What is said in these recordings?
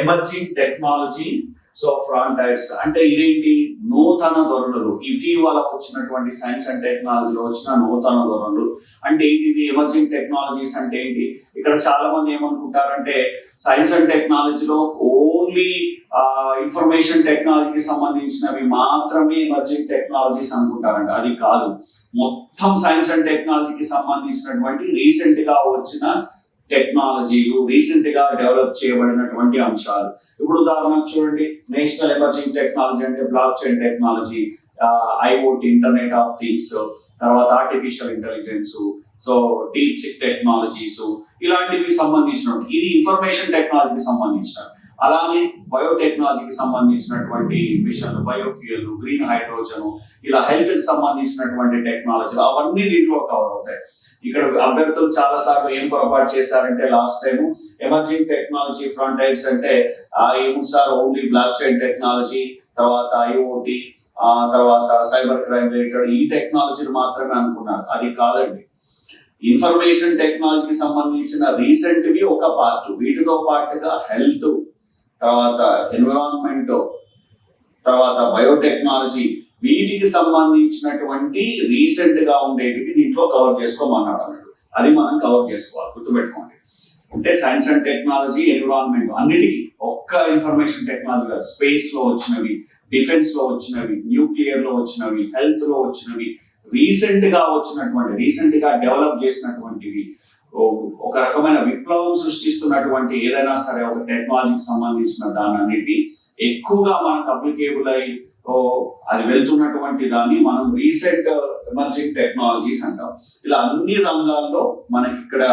Emerging technology so ఫ్రాంటైర్స్ అంటే ఇదేంటి నూతన ధోరణులు, ఇటీవల వచ్చినటువంటి సైన్స్ అండ్ టెక్నాలజీలో వచ్చిన నూతన ధోరణులు. అంటే ఏంటి ఎమర్జింగ్ టెక్నాలజీస్ అంటే ఏంటి? ఇక్కడ చాలా మంది ఏమనుకుంటారంటే సైన్స్ అండ్ టెక్నాలజీలో ఓన్లీ ఇన్ఫర్మేషన్ టెక్నాలజీకి సంబంధించినవి మాత్రమే ఎమర్జింగ్ టెక్నాలజీస్ అనుకుంటారంట. అది కాదు, మొత్తం సైన్స్ అండ్ టెక్నాలజీకి సంబంధించినటువంటి రీసెంట్ గా వచ్చిన టెక్నాలజీలు, రీసెంట్ గా డెవలప్ చేయబడినటువంటి అంశాలు. ఇప్పుడు ఉదాహరణకు చూడండి, నేషనల్ ఎమర్జింగ్ టెక్నాలజీ అంటే blockchain technology, IoT internet of things, తర్వాత artificial intelligence, so DeepSeek technologies, ఇలాంటివి సంబంధించినటువంటి ఇది ఇన్ఫర్మేషన్ టెక్నాలజీకి సంబంధించిన. అలానే బయోటెక్నాలజీకి సంబంధించినటువంటి మిషన్లు, బయోఫ్యూయల్, గ్రీన్ హైడ్రోజన్, ఇలా హెల్త్ కి సంబంధించినటువంటి టెక్నాలజీలు అవన్నీ దీంట్లో కవర్ అవుతాయి. ఇక్కడ అభ్యర్థులు చాలా సార్లు ఏం పొరపాటు చేశారంటే లాస్ట్ టైం ఎమర్జింగ్ టెక్నాలజీ ఫ్రంటైర్స్ అంటే ఏమి sir only block chain technology, తర్వాత ఐఓటి, తర్వాత సైబర్ క్రైమ్ రిలేటెడ్ ఈ టెక్నాలజీలు మాత్రమే అనుకున్నారు. అది కాదండి. ఇన్ఫర్మేషన్ టెక్నాలజీకి సంబంధించిన రీసెంట్వి ఒక పార్ట్, వీటితో పాటుగా హెల్త్, తర్వాత ఎన్విరాన్మెంట్, తర్వాత బయోటెక్నాలజీ, వీటికి సంబంధించినటువంటి రీసెంట్ గా ఉండేటివి దీంట్లో కవర్ చేసుకోమన్నాడు అన్నట్టు. అది మనం కవర్ చేసుకోవాలి, గుర్తుపెట్టుకోండి. అంటే సైన్స్ అండ్ టెక్నాలజీ, ఎన్విరాన్మెంట్ అన్నిటికీ ఒక్క ఇన్ఫర్మేషన్ టెక్నాలజీ కాదు, స్పేస్ లో వచ్చినవి, డిఫెన్స్ లో వచ్చినవి, న్యూక్లియర్ లో వచ్చినవి, హెల్త్ లో వచ్చినవి, రీసెంట్ గా డెవలప్ చేసినటువంటివి, ఒక రకమైన విప్లవం సృష్టిస్తున్నటువంటి ఏదైనా సరే ఒక టెక్నాలజీకి సంబంధించిన దాని అన్నిటి ఎక్కువగా మనకు అప్లికేబుల్ అయి అది వెళ్తున్నటువంటి దాన్ని మనం రీసెంట్ ఎమర్జింగ్ టెక్నాలజీస్ అంటాం. ఇలా అన్ని రంగాల్లో మనకి ఇక్కడ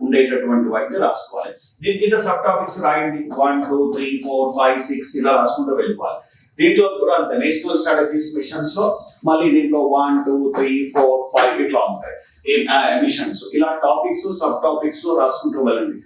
ఉండేటటువంటి వాటిని రాసుకోవాలి. దీనికి సబ్ టాపిక్స్ రాయండి, 1, 2, 3, 4, 5, 6 ఇలా రాసుకుంటూ వెళ్ళిపోవాలి. దీంట్లో కూడా అంత నేషనల్ స్ట్రాటజీస్ మిషన్స్ లో మళ్ళీ దీంట్లో 1, 2, 3, 4, 5 ఇట్లా ఉంటాయి మిషన్స్. ఇలా టాపిక్స్ సబ్ టాపిక్స్ లో రాసుకుంటూ వెళ్ళండి.